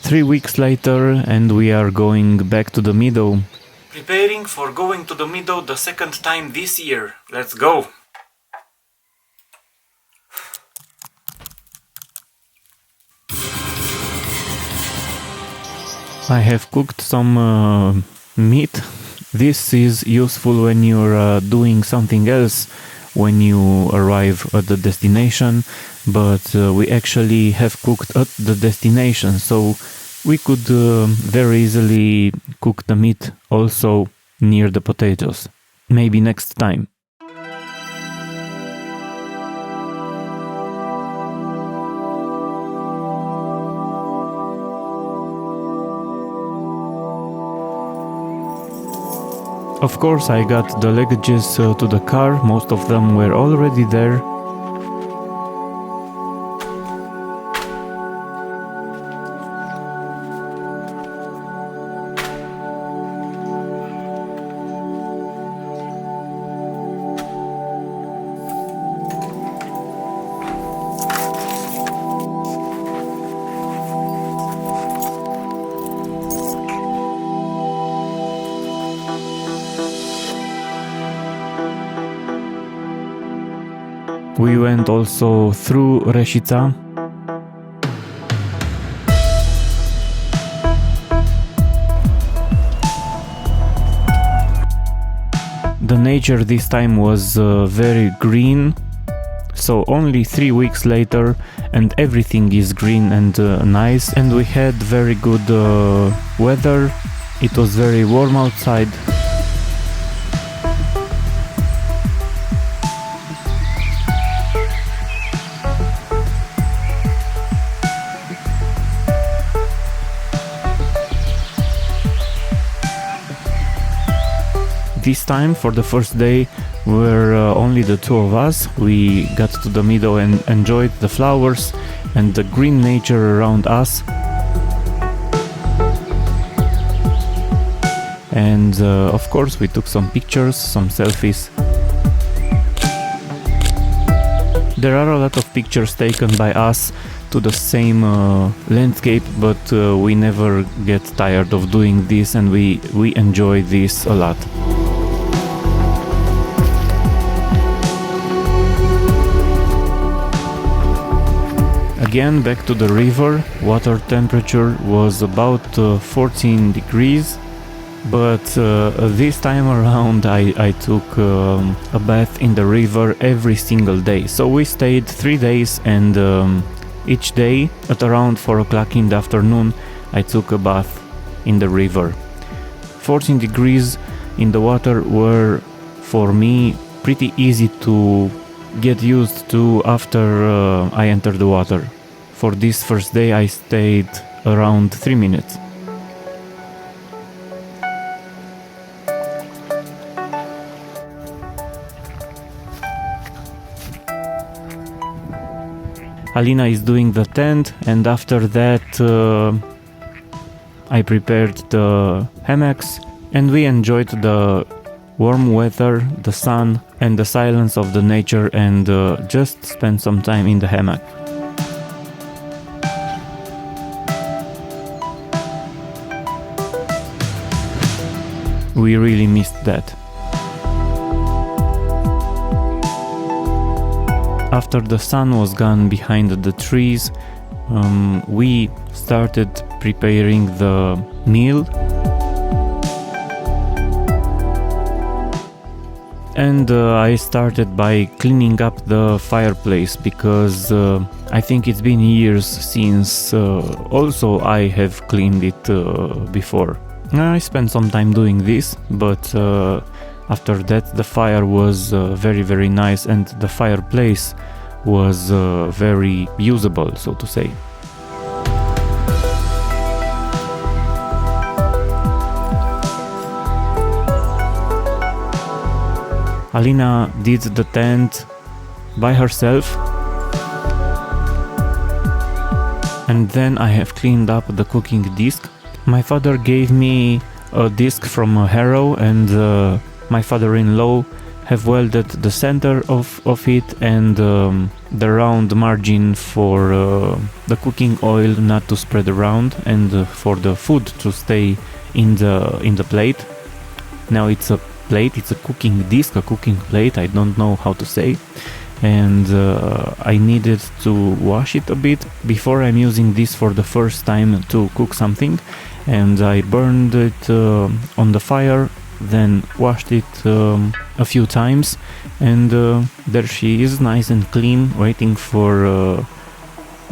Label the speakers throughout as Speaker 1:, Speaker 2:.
Speaker 1: 3 weeks later and we are going back to the meadow. Preparing for going to the meadow the second time this year. Let's go! I have cooked some meat. This is useful when you're doing something else when you arrive at the destination, but we actually have cooked at the destination, so we could very easily cook the meat also near the potatoes. Maybe next time. Of course, I got the luggages to the car, most of them were already there. We went also through Reșița. The nature this time was very green, so only 3 weeks later and everything is green and nice, and we had very good weather. It was very warm outside. This time, for the first day, were only the two of us. We got to the meadow and enjoyed the flowers and the green nature around us. And of course we took some pictures, some selfies. There are a lot of pictures taken by us to the same landscape, but we never get tired of doing this, and we enjoy this a lot. Again, back to the river. Water temperature was about 14 degrees, but this time around I took a bath in the river every single day. So we stayed 3 days, and each day at around 4 o'clock in the afternoon I took a bath in the river. 14 degrees in the water were for me pretty easy to get used to after I entered the water. For this first day I stayed around 3 minutes. Alina is doing the tent, and after that I prepared the hammocks, and we enjoyed the warm weather, the sun and the silence of the nature, and just spent some time in the hammock. We really missed that. After the sun was gone behind the trees, we started preparing the meal. And I started by cleaning up the fireplace, because I think it's been years since also I have cleaned it before. I spent some time doing this, but after that the fire was very nice, and the fireplace was very usable, so to say. Alina did the tent by herself, and then I have cleaned up the cooking disc. My father gave me a disc from a Harrow, and my father-in-law have welded the center of it and the round margin for the cooking oil not to spread around and for the food to stay in the plate. Now it's a plate, it's a cooking disc, a cooking plate, I don't know how to say, and I needed to wash it a bit before I'm using this for the first time to cook something, and I burned it on the fire, then washed it a few times, and there she is, nice and clean, waiting for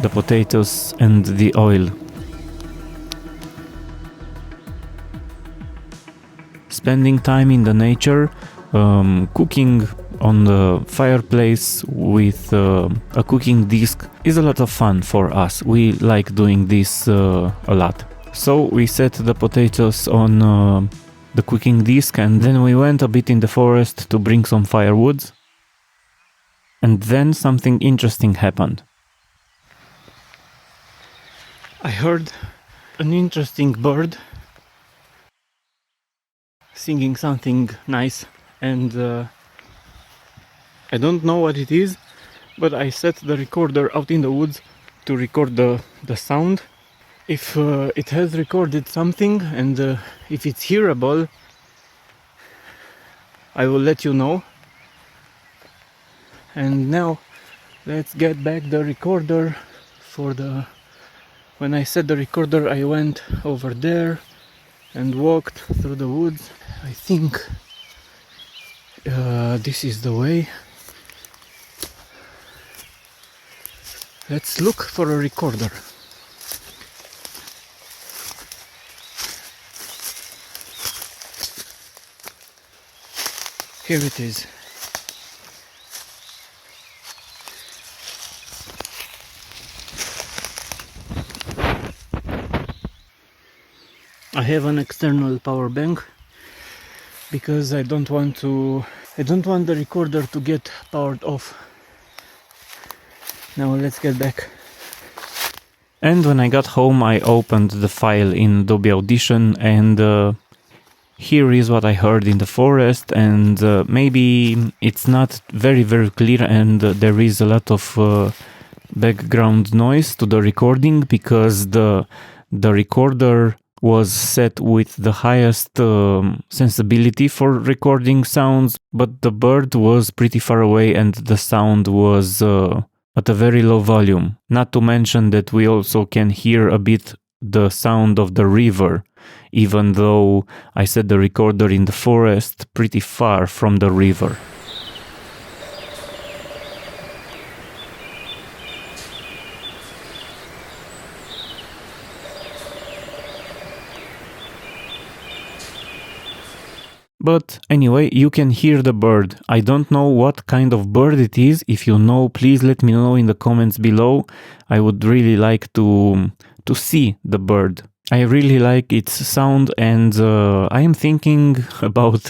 Speaker 1: the potatoes and the oil. Spending time in the nature, cooking on the fireplace with a cooking disc is a lot of fun for us. We like doing this a lot. So we set the potatoes on the cooking disc, and then we went a bit in the forest to bring some firewood. And then something interesting happened. I heard an interesting bird singing something nice, and I don't know what it is, but I set the recorder out in the woods to record the sound. If it has recorded something and if it's hearable, I will let you know. And now let's get back the recorder for the... When I set the recorder, I went over there and walked through the woods. I think this is the way. Let's look for a recorder. Here it is. I have an external power bank because I don't want the recorder to get powered off. Now let's get back. And when I got home, I opened the file in Adobe Audition, and here is what I heard in the forest, and maybe it's not very clear, and there is a lot of background noise to the recording because the recorder was set with the highest sensibility for recording sounds, but the bird was pretty far away and the sound was at a very low volume. Not to mention that we also can hear a bit the sound of the river, even though I set the recorder in the forest pretty far from the river. But anyway, you can hear the bird. I don't know what kind of bird it is. If you know, please let me know in the comments below. I would really like to see the bird. I really like its sound, and I am thinking about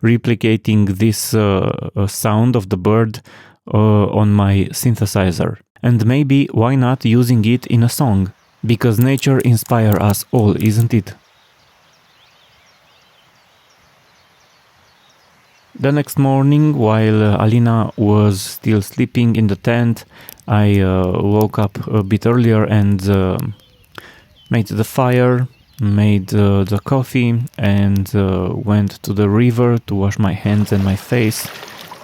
Speaker 1: replicating this sound of the bird on my synthesizer. And maybe why not using it in a song? Because nature inspires us all, isn't it? The next morning, while Alina was still sleeping in the tent, I woke up a bit earlier and made the fire, made the coffee, and went to the river to wash my hands and my face.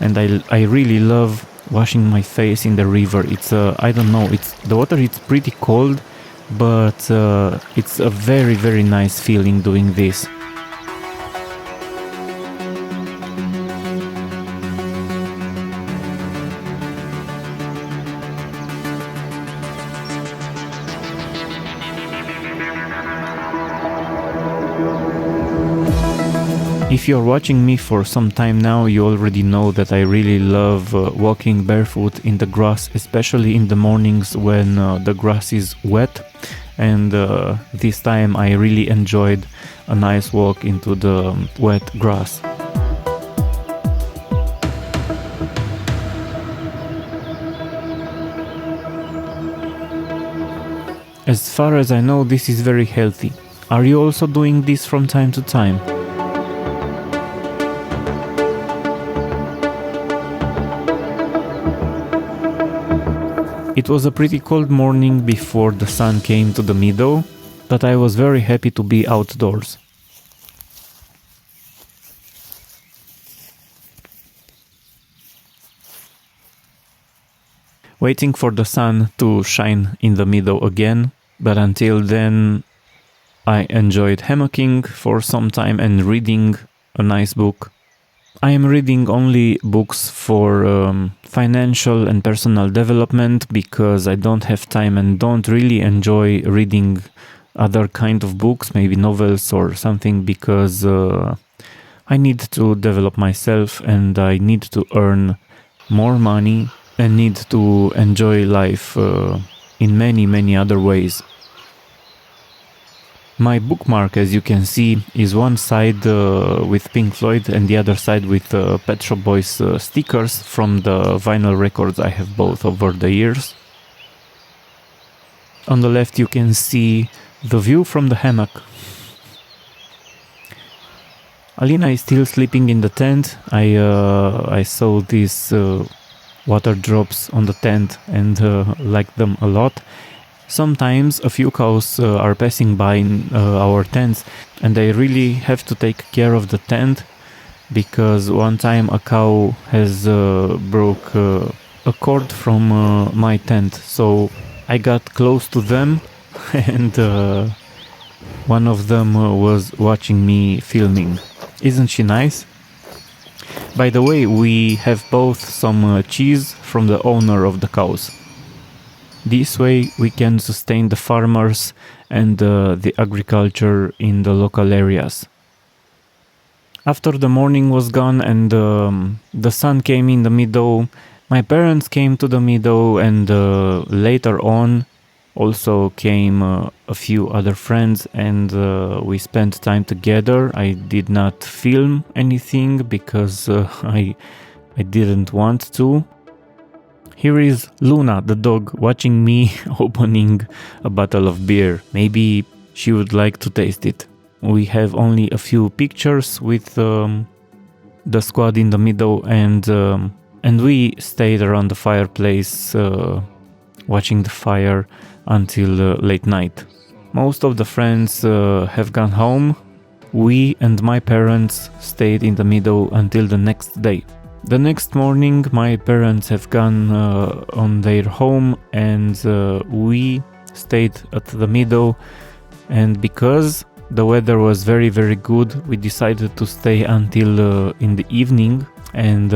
Speaker 1: And I really love washing my face in the river. It's I don't know, the water is pretty cold, but it's a very nice feeling doing this. If you're watching me for some time now, you already know that I really love walking barefoot in the grass, especially in the mornings when the grass is wet. And this time I really enjoyed a nice walk into the wet grass. As far as I know, this is very healthy. Are you also doing this from time to time? It was a pretty cold morning before the sun came to the meadow, but I was very happy to be outdoors. Waiting for the sun to shine in the meadow again, but until then I enjoyed hammocking for some time and reading a nice book. I am reading only books for financial and personal development because I don't have time and don't really enjoy reading other kind of books, maybe novels or something, because I need to develop myself and I need to earn more money and need to enjoy life in many other ways. My bookmark, as you can see, is one side with Pink Floyd and the other side with Pet Shop Boys stickers from the vinyl records I have bought over the years. On the left you can see the view from the hammock. Alina is still sleeping in the tent. I saw these water drops on the tent and liked them a lot. Sometimes a few cows are passing by our tents and I really have to take care of the tent because one time a cow has broke a cord from my tent, so I got close to them and one of them was watching me filming. Isn't she nice? By the way, we have both some cheese from the owner of the cows. This way we can sustain the farmers and the agriculture in the local areas. After the morning was gone and the sun came in the meadow, my parents came to the meadow and later on also came a few other friends and we spent time together. I did not film anything because I didn't want to. Here is Luna, the dog, watching me opening a bottle of beer. Maybe she would like to taste it. We have only a few pictures with the squad in the meadow and we stayed around the fireplace watching the fire until late night. Most of the friends have gone home. We and my parents stayed in the meadow until the next day. The next morning my parents have gone on their home and we stayed at the meadow, and because the weather was very good we decided to stay until in the evening, and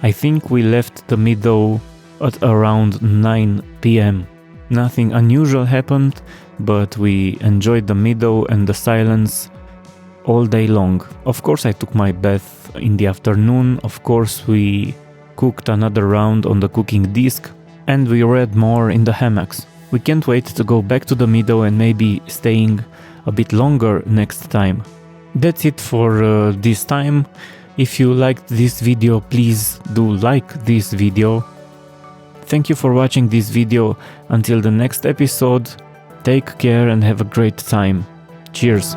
Speaker 1: I think we left the meadow at around 9 p.m. Nothing unusual happened, but we enjoyed the meadow and the silence all day long. Of course I took my bath in the afternoon, of course we cooked another round on the cooking disc, and we read more in the hammocks. We can't wait to go back to the meadow and maybe staying a bit longer next time. That's it for this time. If you liked this video, please do like this video. Thank you for watching this video. Until the next episode, take care and have a great time. Cheers!